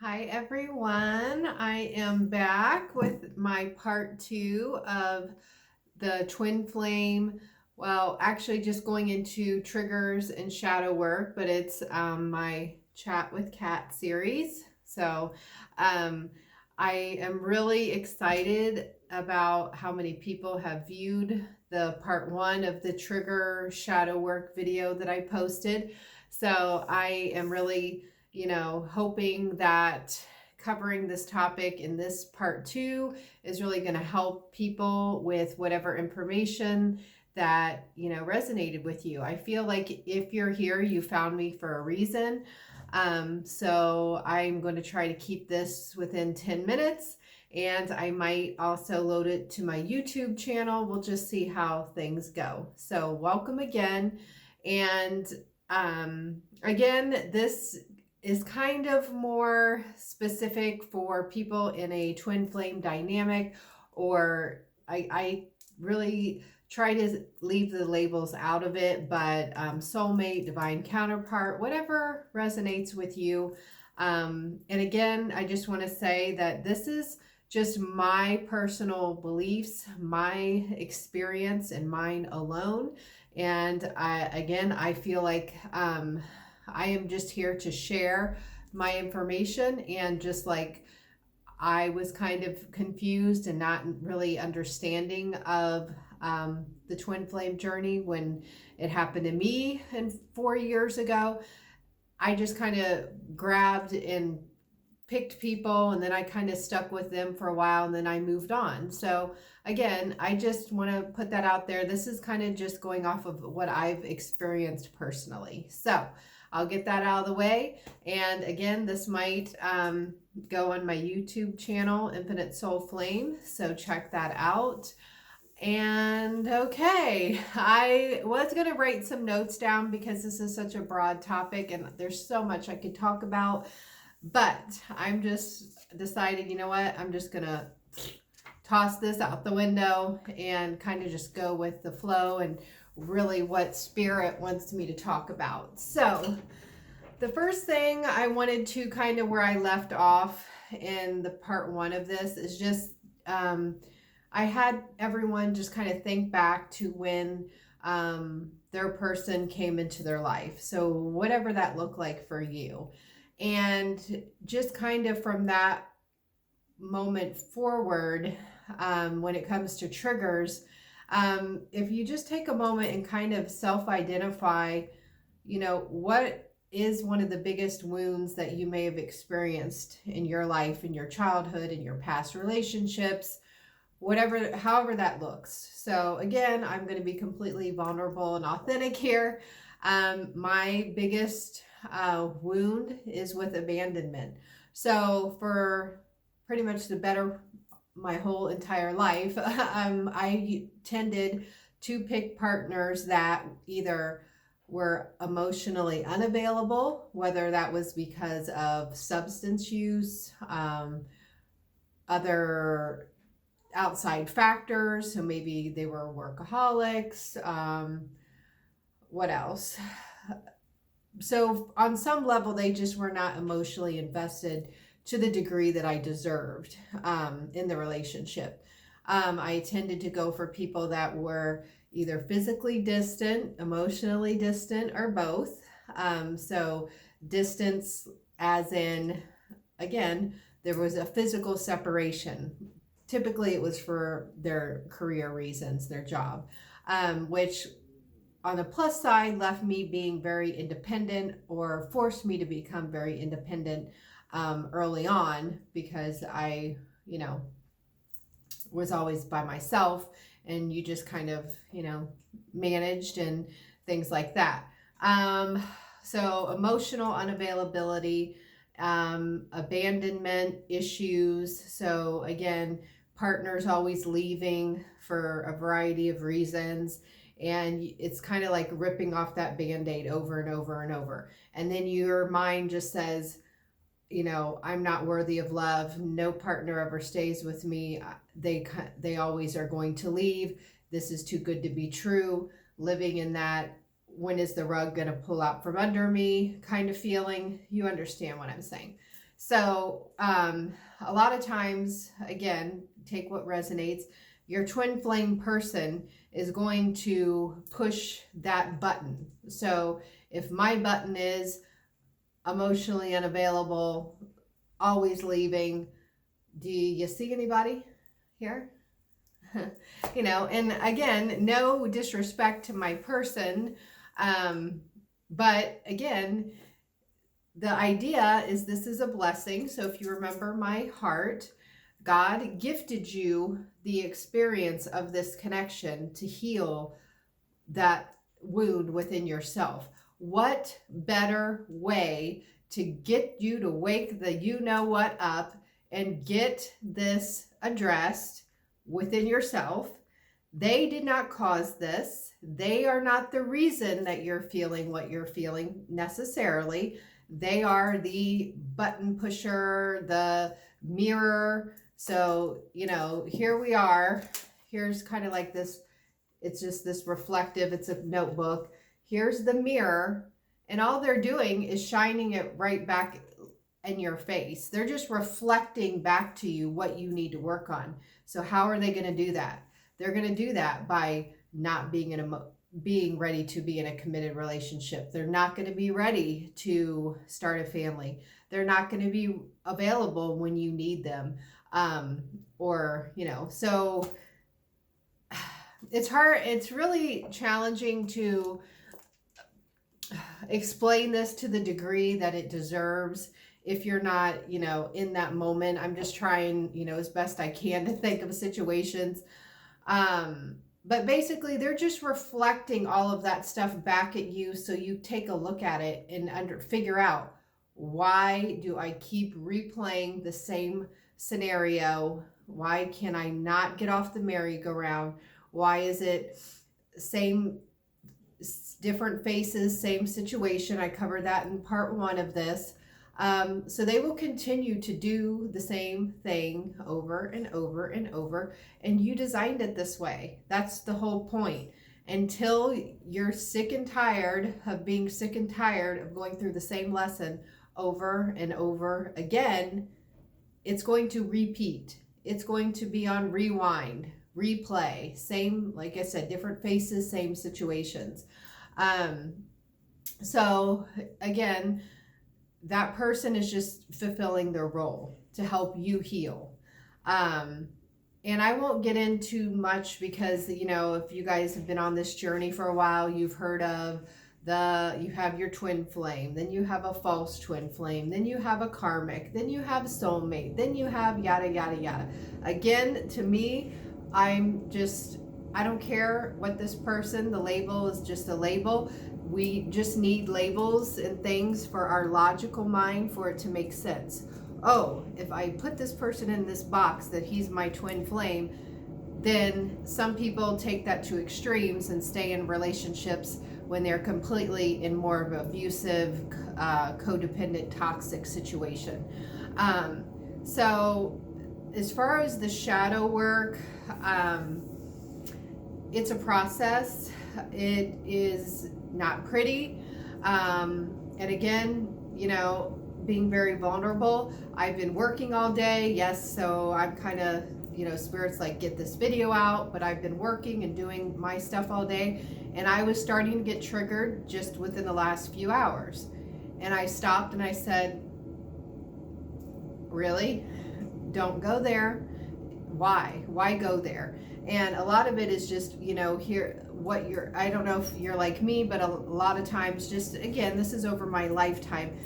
Hi everyone. I am back with my part two of the twin flame. Well, actually, just going into triggers and shadow work, but it's my chat with Kat series. So, um, I am really excited about how many people have viewed the part one of the trigger shadow work video that I posted. So, I am really hoping that covering this topic in this part two is really going to help people with whatever information that, resonated with you. I feel like if you're here, you found me for a reason. So I'm going to try to keep this within 10 minutes, and I might also load it to my YouTube channel. We'll just see how things go. So welcome again. And again, this is kind of more specific for people in a twin flame dynamic, or I really try to leave the labels out of it, but soulmate, divine counterpart, whatever resonates with you. And again, I just want to say that this is just my personal beliefs, my experience, and mine alone. And I feel like I am just here to share my information, and just like I was kind of confused and not really understanding of the twin flame journey when it happened to me and 4 years ago. I just kind of grabbed and picked people, and then I kind of stuck with them for a while, and then I moved on. So again, I just want to put that out there. This is kind of just going off of what I've experienced personally. So I'll get that out of the way. And again, this might go on my YouTube channel, Infinite Soul Flame. So check that out. And okay, I was going to write some notes down because this is such a broad topic and there's so much I could talk about. But I'm just decided, you know what? I'm just going to toss this out the window and kind of just go with the flow and really what spirit wants me to talk about. So the first thing I wanted to kind of where I left off in the part one of this is just I had everyone just kind of think back to when their person came into their life. So whatever that looked like for you. And just kind of from that moment forward, when it comes to triggers, if you just take a moment and kind of self-identify, what is one of the biggest wounds that you may have experienced in your life, in your childhood, in your past relationships, whatever, however that looks. So again, I'm going to be completely vulnerable and authentic here. My biggest wound is with abandonment. So for pretty much my whole entire life, I tended to pick partners that either were emotionally unavailable, whether that was because of substance use, other outside factors. So maybe they were workaholics. What else? So on some level, they just were not emotionally invested to the degree that I deserved in the relationship. I tended to go for people that were either physically distant, emotionally distant, or both. So distance as in, again, there was a physical separation. Typically it was for their career reasons, their job, which on the plus side left me being very independent, or forced me to become very independent early on, because I, was always by myself, and you just kind of, managed and things like that. So emotional unavailability, abandonment issues. So again, partners always leaving for a variety of reasons. And it's kind of like ripping off that Band-Aid over and over and over. And then your mind just says, I'm not worthy of love. No partner ever stays with me. They always are going to leave. This is too good to be true. Living in that, when is the rug going to pull out from under me kind of feeling. You understand what I'm saying. So, a lot of times, again, take what resonates. Your twin flame person is going to push that button. So, if my button is emotionally unavailable, always leaving, do you see anybody here? And again, no disrespect to my person. But again, the idea is this is a blessing. So if you remember my heart, God gifted you the experience of this connection to heal that wound within yourself. What better way to get you to wake the you know what up and get this addressed within yourself? They did not cause this. They are not the reason that you're feeling what you're feeling necessarily. They are the button pusher, the mirror. So, here we are. Here's kind of like this, it's just this reflective, it's a notebook. Here's the mirror, and all they're doing is shining it right back in your face. They're just reflecting back to you what you need to work on. So how are they going to do that? They're going to do that by not being ready to be in a committed relationship. They're not going to be ready to start a family. They're not going to be available when you need them. So it's hard. It's really challenging to explain this to the degree that it deserves if you're not, in that moment. I'm just trying, as best I can to think of situations. But basically they're just reflecting all of that stuff back at you. So you take a look at it and figure out, why do I keep replaying the same scenario? Why can I not get off the merry-go-round? Why is it different faces, same situation? I covered that in part 1 of this. So they will continue to do the same thing over and over and over, and you designed it this way. That's the whole point. Until you're sick and tired of being sick and tired of going through the same lesson over and over again, it's going to repeat. It's going to be on rewind, replay, same, like I said, different faces, same situations. So again, that person is just fulfilling their role to help you heal. And I won't get into much because, if you guys have been on this journey for a while, you've heard of you have your twin flame, then you have a false twin flame, then you have a karmic, then you have soulmate, then you have yada, yada, yada. Again, to me, I don't care what this person, the label is just a label. We just need labels and things for our logical mind for it to make sense. Oh, if I put this person in this box that he's my twin flame, then some people take that to extremes and stay in relationships when they're completely in more of an abusive, codependent, toxic situation. So as far as the shadow work, it's a process. It is not pretty. And again, being very vulnerable. I've been working all day. Yes. So I'm kind of, Spirit's like, get this video out, but I've been working and doing my stuff all day. And I was starting to get triggered just within the last few hours. And I stopped and I said, really? Don't go there. Why go there? And a lot of it is just, I don't know if you're like me, but a lot of times, just again, this is over my lifetime.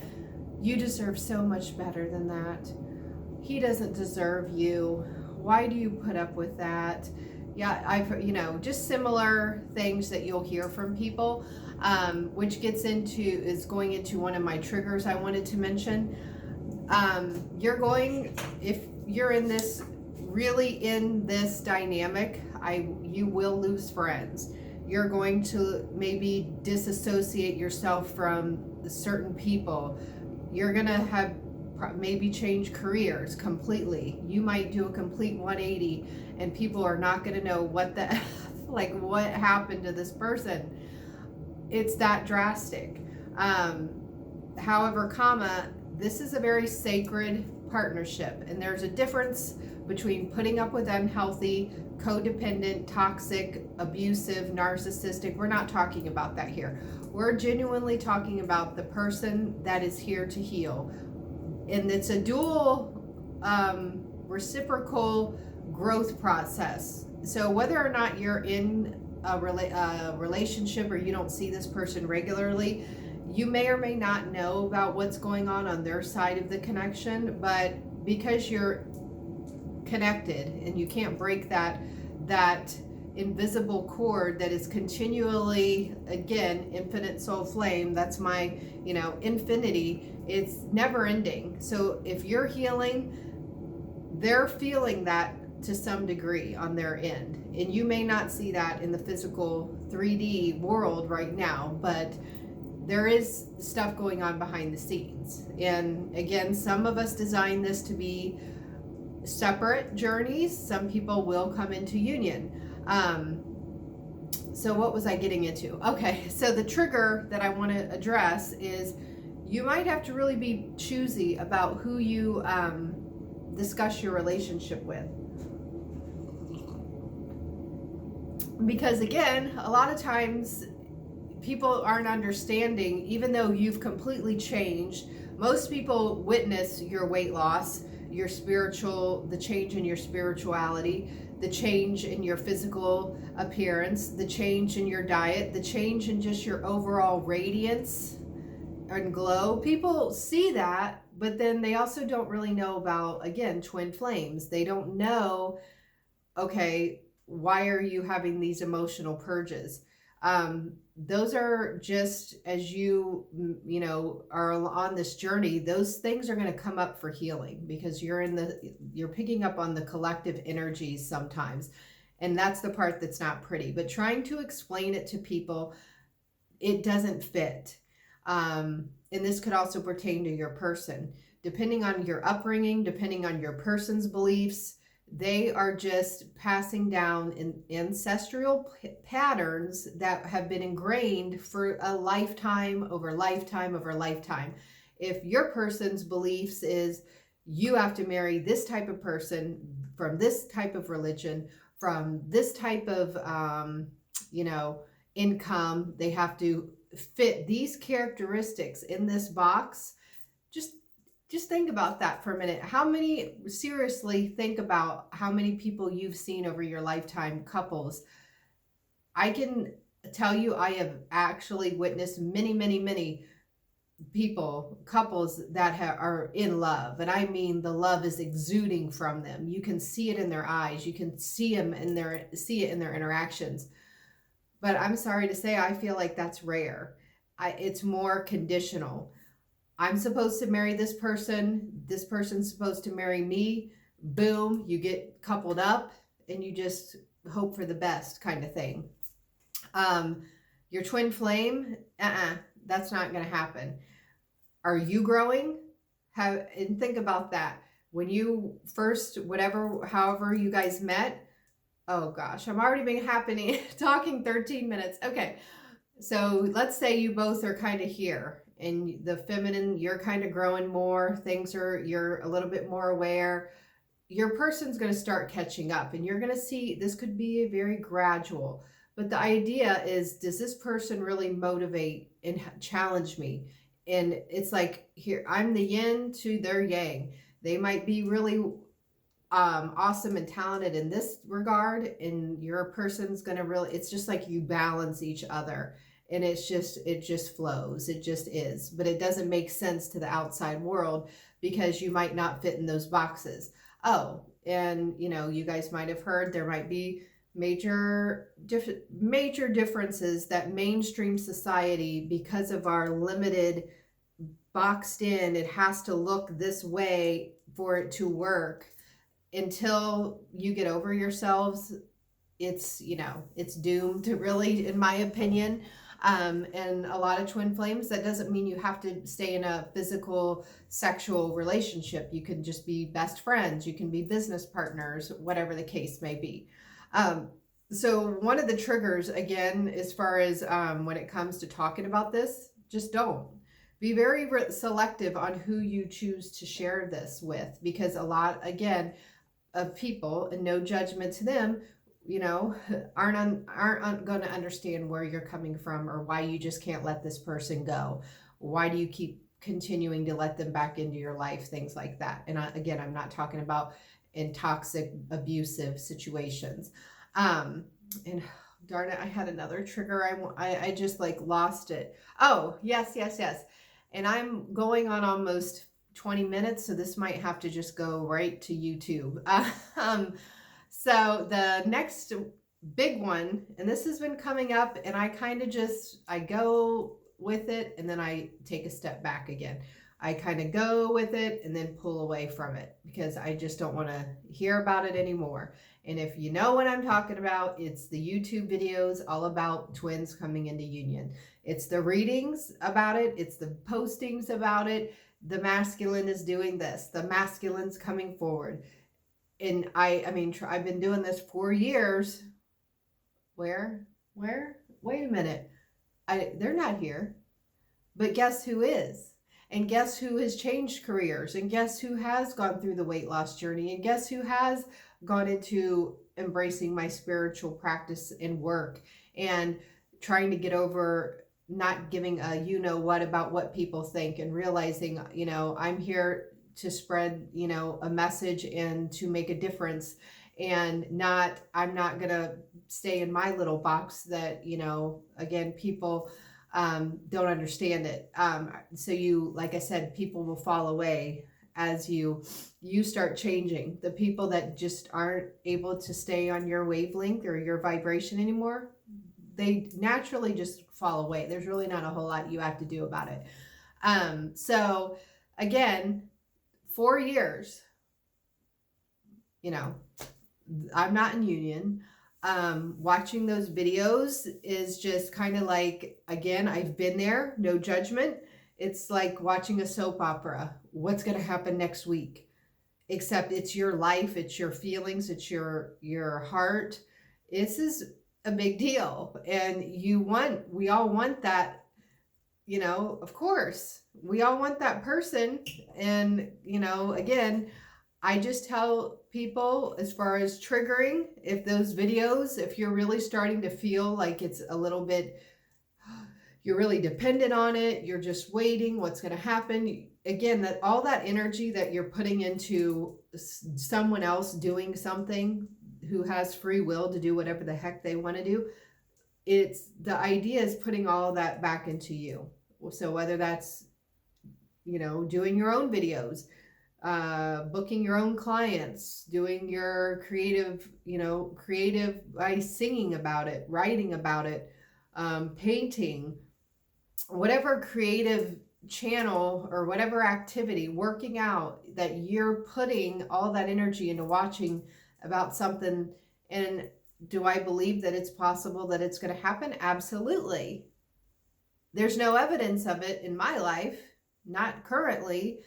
You deserve so much better than that. He doesn't deserve you. Why do you put up with that? Yeah, I've, just similar things that you'll hear from people, which is going into one of my triggers I wanted to mention. If you're really in this dynamic, you will lose friends. You're going to maybe disassociate yourself from certain people. You're going to have maybe change careers completely. You might do a complete 180 and people are not going to know what happened to this person. It's that drastic. However, this is a very sacred partnership, and there's a difference between putting up with unhealthy, codependent, toxic, abusive, narcissistic. We're not talking about that here. We're genuinely talking about the person that is here to heal. And it's a dual, reciprocal growth process. So whether or not you're in a relationship or you don't see this person regularly, you may or may not know about what's going on their side of the connection, but because you're connected and you can't break that invisible cord that is continually, again, infinite soul flame, that's my, infinity, it's never ending. So if you're healing, they're feeling that to some degree on their end, and you may not see that in the physical 3D world right now, but there is stuff going on behind the scenes. And again, some of us design this to be separate journeys. Some people will come into union. So what was I getting into? Okay, so the trigger that I want to address is you might have to really be choosy about who you discuss your relationship with. Because again, a lot of times people aren't understanding, even though you've completely changed. Most people witness your weight loss, the change in your spirituality, the change in your physical appearance, the change in your diet, the change in just your overall radiance and glow. People see that, but then they also don't really know about, again, twin flames. They don't know, okay, why are you having these emotional purges? Those are just, as you are on this journey, those things are going to come up for healing, because you're picking up on the collective energies sometimes. And that's the part that's not pretty, but trying to explain it to people, it doesn't fit. And this could also pertain to your person, depending on your upbringing, depending on your person's beliefs. They are just passing down ancestral patterns that have been ingrained for a lifetime over lifetime over lifetime. If your person's beliefs is you have to marry this type of person from this type of religion, from this type of, income, they have to fit these characteristics in this box, just think about that for a minute. Seriously think about how many people you've seen over your lifetime, couples. I can tell you, I have actually witnessed many, many, many couples that are in love. And I mean, the love is exuding from them. You can see it in their eyes. You can see it in their interactions. But I'm sorry to say, I feel like that's rare. It's more conditional. I'm supposed to marry this person's supposed to marry me, boom, you get coupled up, and you just hope for the best kind of thing. Your twin flame, that's not going to happen. Are you growing? And think about that. When you first, however you guys met, oh gosh, I'm already being talking 13 minutes. Okay, so let's say you both are kind of here. And the feminine, you're kind of growing more, you're a little bit more aware. Your person's going to start catching up, and you're going to see this could be very gradual. But the idea is, does this person really motivate and challenge me? And it's like, here, I'm the yin to their yang. They might be really awesome and talented in this regard, and your person's going to really, it's just like you balance each other. And it just flows. It just is. But it doesn't make sense to the outside world, because you might not fit in those boxes. Oh, and you guys might have heard there might be major differences that mainstream society, because of our limited, boxed in, it has to look this way for it to work. Until you get over yourselves, it's doomed to, really, in my opinion. And a lot of twin flames, that doesn't mean you have to stay in a physical, sexual relationship. You can just be best friends. You can be business partners, whatever the case may be. So one of the triggers, again, as far as when it comes to talking about this, just don't. Be very selective on who you choose to share this with, because a lot, again, of people, and no judgment to them, you know, aren't going to understand where you're coming from, or why you just can't let this person go. Why do you keep continuing to let them back into your life? Things like that. And again, I'm not talking about in toxic, abusive situations. And darn it, I had another trigger. I just like lost it. Oh, yes. And I'm going on almost 20 minutes, so this might have to just go right to YouTube. So the next big one, and this has been coming up, and I kind of just, I go with it and then I take a step back again. I kind of go with it and then pull away from it because I just don't want to hear about it anymore. And if you know what I'm talking about, it's the YouTube videos all about twins coming into union. It's the readings about it. It's the postings about it. The masculine is doing this. The masculine's coming forward. And I mean, I've been doing this 4 years. Where? Wait a minute. They're not here. But guess who is? And guess who has changed careers? And guess who has gone through the weight loss journey? And guess who has gone into embracing my spiritual practice and work and trying to get over not giving a you know what about what people think, and realizing, you know, I'm here to spread, you know, a message and to make a difference, and I'm not gonna stay in my little box that, you know, again, people don't understand it. So you, like I said, people will fall away as you start changing. The people that just aren't able to stay on your wavelength or your vibration anymore, they naturally just fall away. There's really not a whole lot you have to do about it. So again, 4 years, you know, I'm not in union. Watching those videos is just kind of like, again, I've been there, no judgment. It's like watching a soap opera. What's going to happen next week? Except it's your life, it's your feelings, it's your heart. This is a big deal. And we all want that, you know, of course, we all want that person. And, you know, again, I just tell people, as far as triggering, if those videos, if you're really starting to feel like it's a little bit, you're really dependent on it, you're just waiting, what's going to happen. Again, that all that energy that you're putting into someone else doing something who has free will to do whatever the heck they want to do, it's the idea is putting all of that back into you. So whether that's, you know, doing your own videos, booking your own clients, doing your creative by singing about it, writing about it, painting, whatever creative channel or whatever activity, working out, that you're putting all that energy into watching about something. And do I believe that it's possible that it's going to happen? Absolutely. There's no evidence of it in my life, not currently.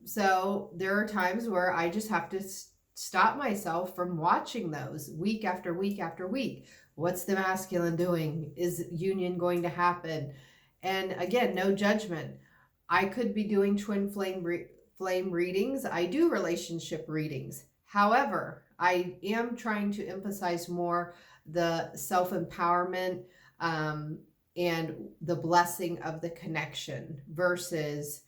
So there are times where I just have to stop myself from watching those week after week after week. What's the masculine doing? Is union going to happen? And again, no judgment. I could be doing twin flame readings. I do relationship readings. However, I am trying to emphasize more the self-empowerment, and the blessing of the connection versus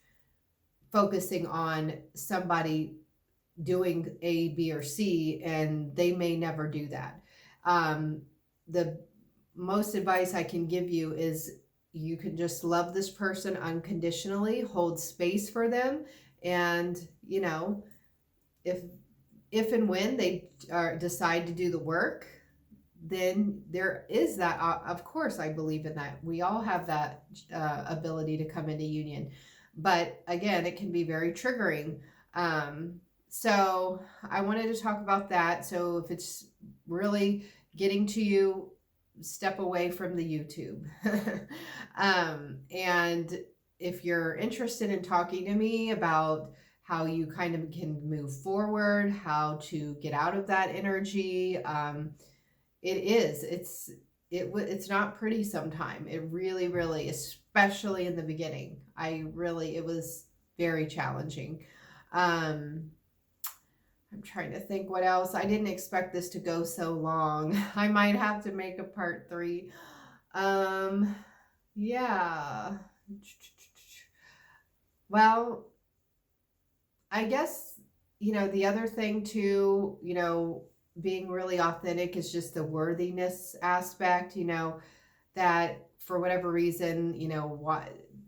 focusing on somebody doing A, B, or C, and they may never do that. The most advice I can give you is you can just love this person unconditionally, hold space for them, and, you know, if and when they decide to do the work, then there is that. Of course, I believe in that. We all have that ability to come into union. But again, it can be very triggering. So I wanted to talk about that. So if it's really getting to you, step away from the YouTube. And if you're interested in talking to me about how you kind of can move forward, how to get out of that energy, it's not pretty sometime. It really, especially in the beginning. it was very challenging. Um, I'm trying to think what else. I didn't expect this to go so long. I might have to make a part 3. Um, yeah. Well, I guess, the other thing too, being really authentic is just the worthiness aspect, that for whatever reason,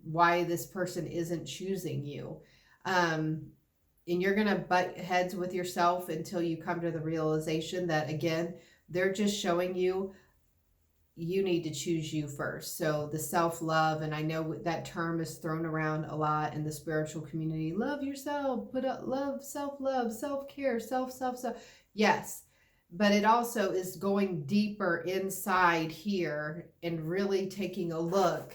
why this person isn't choosing you. Um, and you're going to butt heads with yourself until you come to the realization that, again, they're just showing you need to choose you first. So the self-love, and I know that term is thrown around a lot in the spiritual community. Love yourself, put up love, self-love, self-care, self. Yes, but it also is going deeper inside here and really taking a look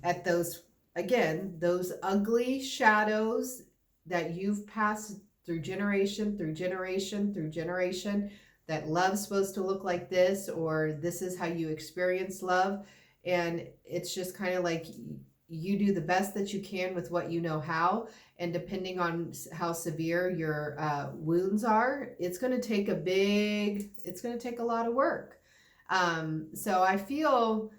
at those, again, those ugly shadows that you've passed through generation, through generation, through generation, that love's supposed to look like this, or this is how you experience love. And it's just kind of like you do the best that you can with what you know how. And depending on how severe your wounds are, it's going to take a lot of work. So I feel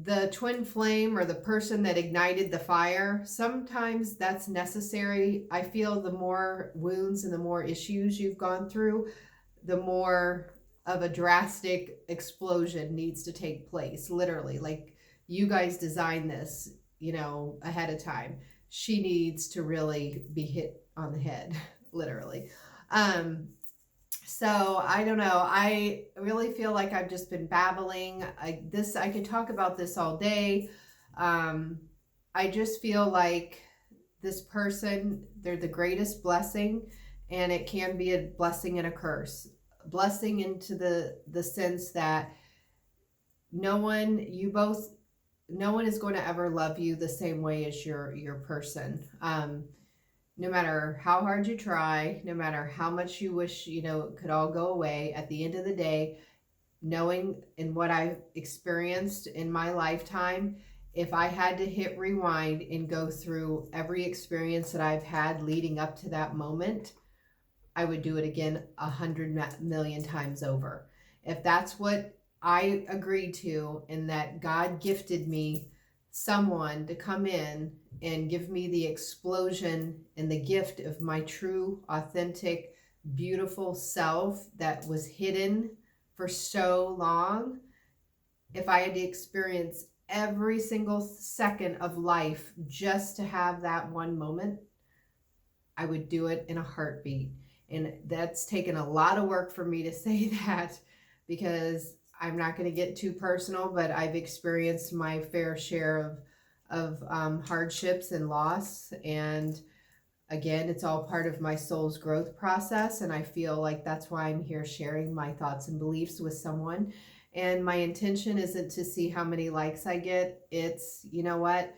the twin flame, or the person that ignited the fire, sometimes that's necessary. I feel the more wounds and the more issues you've gone through, the more of a drastic explosion needs to take place. Literally, like, you guys designed this, ahead of time. She needs to really be hit on the head, literally. So I don't know. I really feel like I've just been babbling. I could talk about this all day. I just feel like this person, they're the greatest blessing, and it can be a blessing and a curse. Blessing into the sense that no one is going to ever love you the same way as your person. No matter how hard you try, no matter how much you wish, it could all go away, at the end of the day, knowing in what I've experienced in my lifetime, if I had to hit rewind and go through every experience that I've had leading up to that moment, I would do it again 100 million times over. If that's what I agreed to, and that God gifted me someone to come in and give me the explosion and the gift of my true, authentic, beautiful self that was hidden for so long, if I had to experience every single second of life just to have that one moment, I would do it in a heartbeat. And that's taken a lot of work for me to say that, because I'm not going to get too personal, but I've experienced my fair share of hardships and loss. And again, it's all part of my soul's growth process. And I feel like that's why I'm here sharing my thoughts and beliefs with someone. And my intention isn't to see how many likes I get. It's, you know what?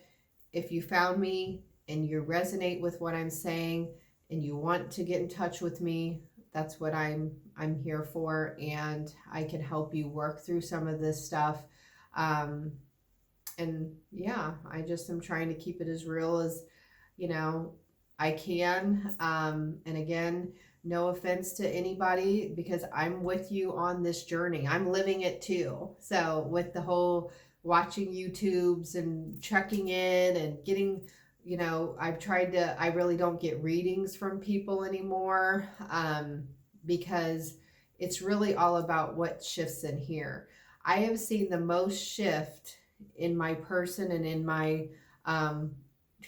If you found me and you resonate with what I'm saying and you want to get in touch with me, that's what I'm here for, and I can help you work through some of this stuff. And yeah, I just am trying to keep it as real as, I can. And again, no offense to anybody, because I'm with you on this journey. I'm living it too. So with the whole watching YouTubes and checking in and getting, I really don't get readings from people anymore, because it's really all about what shifts in here. I have seen the most shift in my person and in my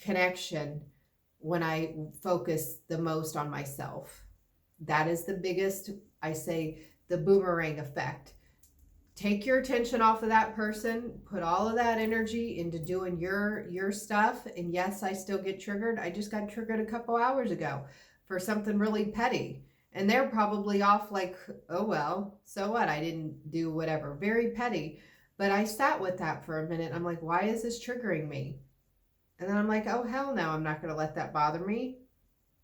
connection when I focus the most on myself. That is the biggest, I say, the boomerang effect. Take your attention off of that person, put all of that energy into doing your stuff. And yes, I still get triggered. I just got triggered a couple hours ago for something really petty. And they're probably off like, oh, well, so what? I didn't do whatever. Very petty. But I sat with that for a minute. I'm like, why is this triggering me? And then I'm like, oh, hell no, I'm not going to let that bother me.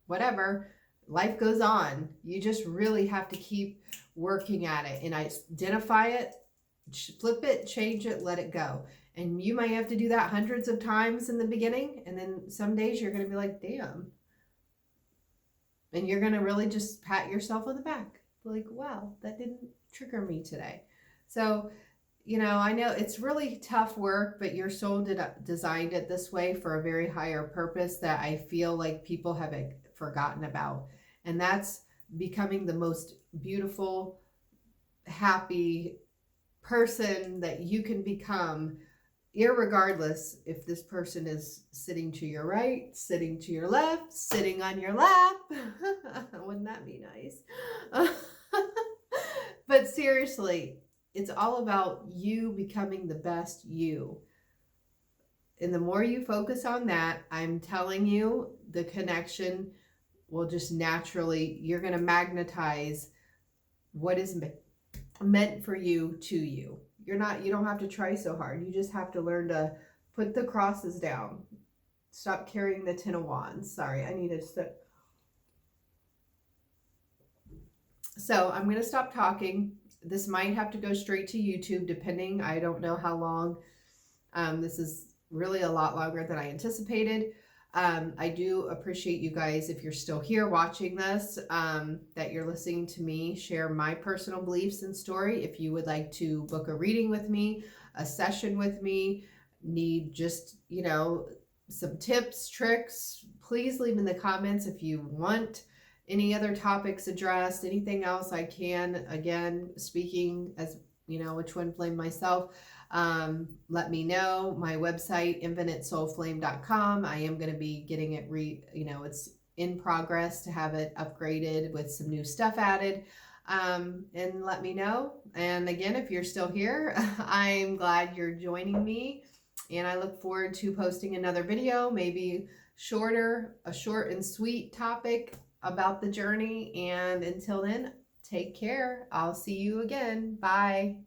Whatever. Life goes on. You just really have to keep working at it and identify it, flip it, change it, let it go. And you might have to do that hundreds of times in the beginning. And then some days you're going to be like, damn. And you're going to really just pat yourself on the back. Like, wow, that didn't trigger me today. So, you know, I know it's really tough work, but your soul designed it this way for a very higher purpose that I feel like people have forgotten about. And that's becoming the most beautiful, happy person that you can become, irregardless if this person is sitting to your right, sitting to your left, sitting on your lap. Wouldn't that be nice? But seriously, it's all about you becoming the best you. And the more you focus on that, I'm telling you, the connection will just naturally, you're going to magnetize what is meant for you to you. You don't have to try so hard. You just have to learn to put the crosses down. Stop carrying the 10 of wands. Sorry, I need to sip. So I'm going to stop talking. This might have to go straight to YouTube, depending. I don't know how long. This is really a lot longer than I anticipated. I do appreciate you guys, if you're still here watching this, that you're listening to me share my personal beliefs and story. If you would like to book a reading with me, a session with me, need just, you know, some tips, tricks, please leave in the comments. If you want any other topics addressed, anything else I can, again, speaking as, you know, a twin flame myself, let me know. My website, infinitesoulflame.com. I am going to be getting it it's in progress to have it upgraded with some new stuff added. And let me know. And again, if you're still here, I'm glad you're joining me, and I look forward to posting another video, maybe a short and sweet topic about the journey. And until then, take care. I'll see you again. Bye.